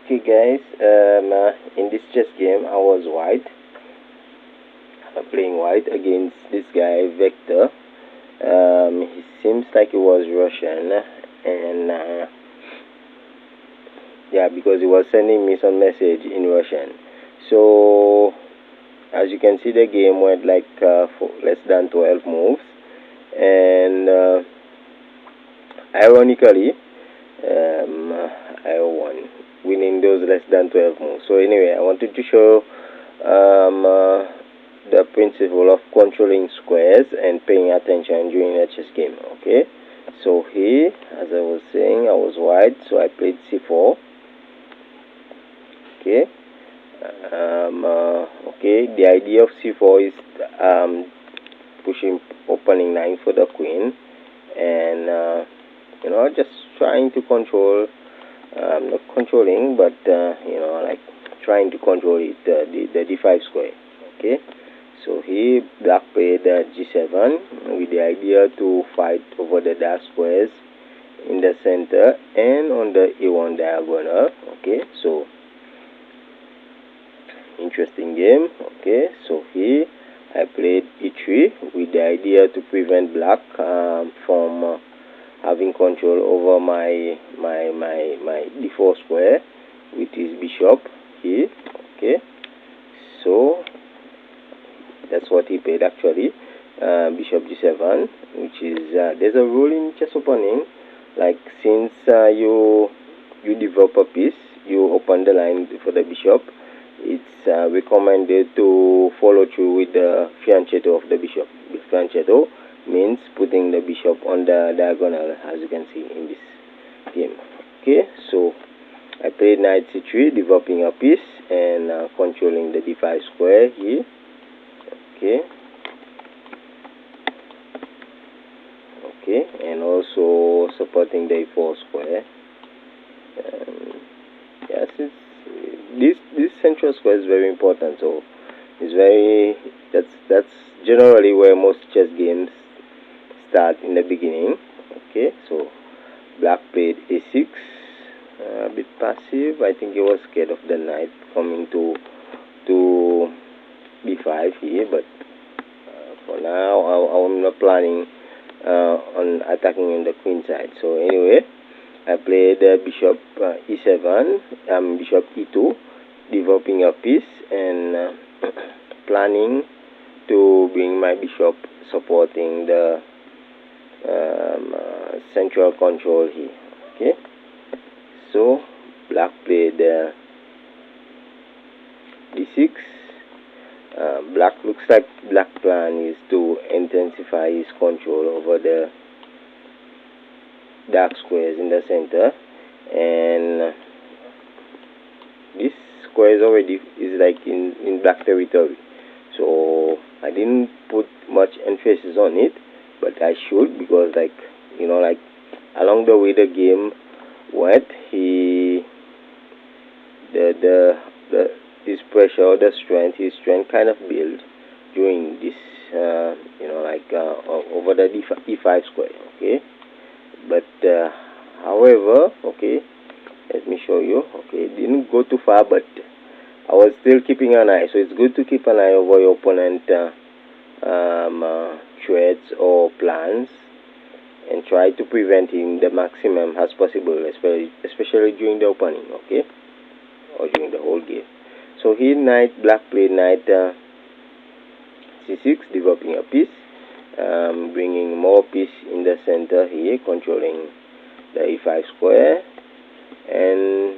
Okay guys, in this chess game I was white, playing white against this guy Vector. He seems like he was Russian, and yeah, because he was sending me some message in Russian. So as you can see, the game went like for less than 12 moves, and ironically, I won, winning those less than 12 moves. So anyway, I wanted to show the principle of controlling squares and paying attention during a chess game. Okay, so here, as I was saying, I was white, so I played c4. Okay, okay, the idea of c4 is pushing, opening 9 for the queen, and just trying to control, not controlling, but like trying to control it, the d5 square. Okay, so here black played g7 with the idea to fight over the dark squares in the center and on the a1 diagonal. Okay, so interesting game. Okay, so here I played e3 with the idea to prevent black from having control over my d4 square with his bishop here. Okay, so that's what he played actually, bishop g7, which is there's a rule in chess opening, like since you develop a piece, you open the line for the bishop, it's recommended to follow through with the fianchetto of the bishop. The fianchetto means putting the bishop on the diagonal, as you can see in this game. Okay, so I played knight c3, developing a piece and controlling the d5 square here. Okay, okay, and also supporting the a4 square. Yes, this central square is very important, so it's very, that's generally where most chess games start in the beginning. Okay, so black played a6, a bit passive. I think he was scared of the knight coming to b5 here, but for now I'm not planning on attacking on the queen side. So anyway, I played bishop e7, bishop e2, developing a piece and planning to bring my bishop, supporting the central control here. Okay, so black played d6. Black looks like black plan is to intensify his control over the dark squares in the center, and this square is already like in black territory, so I didn't put much emphasis on it, but I should, because like like along the way the game went, his pressure, his strength kind of built during this over the e5 square. Okay, but however, okay, let me show you. Okay, it didn't go too far, but I was still keeping an eye, so it's good to keep an eye over your opponent threats or plans, and try to prevent him the maximum as possible, especially during the opening. Okay, or during the whole game. So here black played knight c6, developing a piece, bringing more piece in the center here, controlling the e5 square, and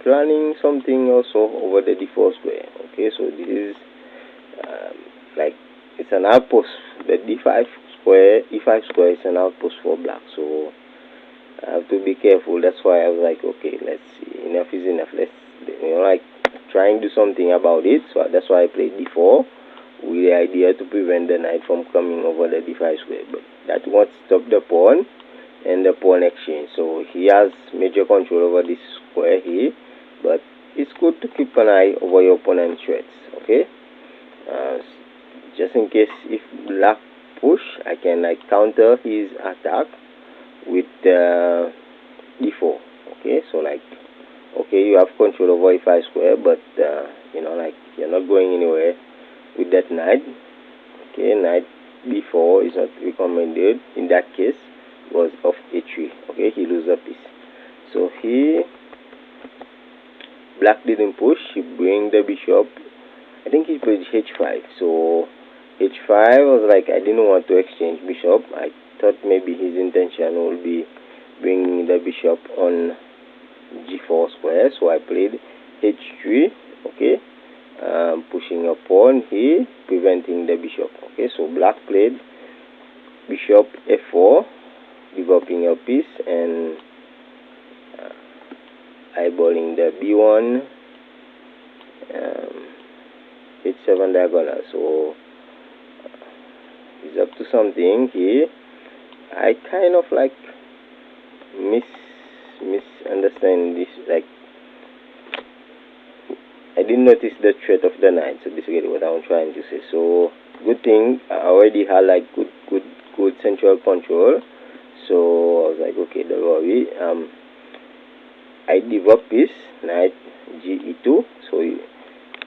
planning something also over the d4 square. Okay, so this is like it's an outpost. The e5 square is an outpost for black, so I have to be careful. That's why I was like, okay, let's see, enough is enough. Let's like trying to do something about it. So that's why I played d4 with the idea to prevent the knight from coming over the d5 square. But that won't stop the pawn and the pawn exchange. So he has major control over this square here, but it's good to keep an eye over your opponent's threats. Okay, just in case if black push, I can like counter his attack with d4. Okay, so like Okay, you have control over e5 square, but you know, like, you're not going anywhere with that knight. Okay, knight b4 is not recommended in that case because of h3. Okay, he loses a piece. So here black didn't push, he bring the bishop. I think he played h5. So h5 was like, I didn't want to exchange bishop. I thought maybe his intention will be bringing the bishop on g4 square. So I played h3. Okay, pushing a pawn here, preventing the bishop. Okay, so black played bishop f4, developing a piece and eyeballing the b1, h7 diagonal. So he's up to something here. I kind of like misunderstand this. Like, I didn't notice the threat of the knight. So basically what I'm trying to say. So good thing I already had like good central control. So I was like, okay, don't worry. I develop piece, knight ge2. So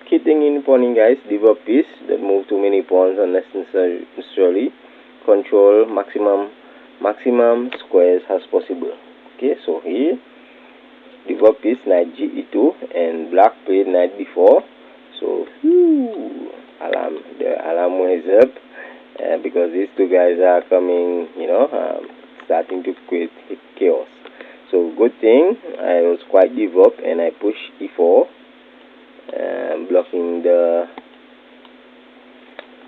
key thing in pawning, guys, develop piece, don't move too many pawns unnecessarily. Control maximum squares as possible. Okay, so here develop piece, knight ge2, and black played knight b4. So the alarm was up because these two guys are coming, you know, starting to create chaos. So good thing I was quite developed and I push e4, blocking the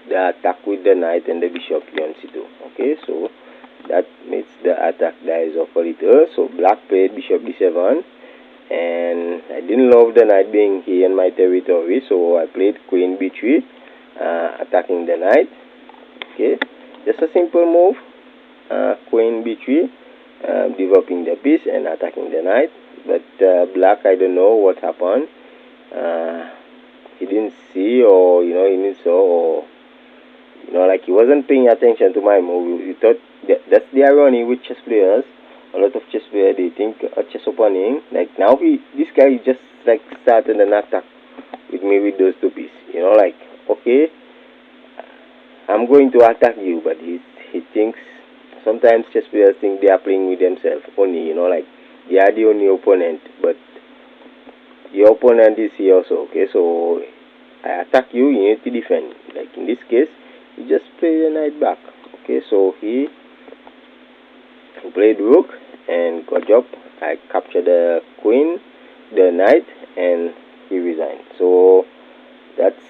attack with the knight and the bishop on c2. Okay, so that makes the attack dies off a little. So black played bishop d7, and I didn't love the knight being here in my territory, so I played queen b3, attacking the knight. Okay, just a simple move, queen b3, developing the piece and attacking the knight. But black, I don't know what happened. He didn't see, or you know, he didn't saw, or you know, like, he wasn't paying attention to my move. He thought that's the irony with chess players. A lot of chess players, they think a chess opening, like, now this guy just like started an attack with me with those two pieces. You know, like, okay, I'm going to attack you, but he thinks, sometimes chess players think they are playing with themselves only, you know, like they are the only opponent, but your opponent is here also. Okay, so I attack you, you need to defend. Like in this case, you just play the knight back. Okay, so he played rook and got up. I captured the queen, the knight, and he resigned. So that's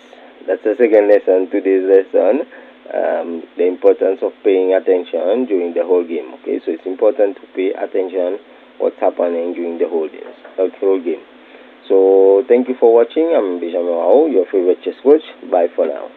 the second lesson, today's lesson. The importance of paying attention during the whole game. Okay, so it's important to pay attention what's happening during the whole game. So thank you for watching. I'm Benjamin Wao, your favorite chess coach. Bye for now.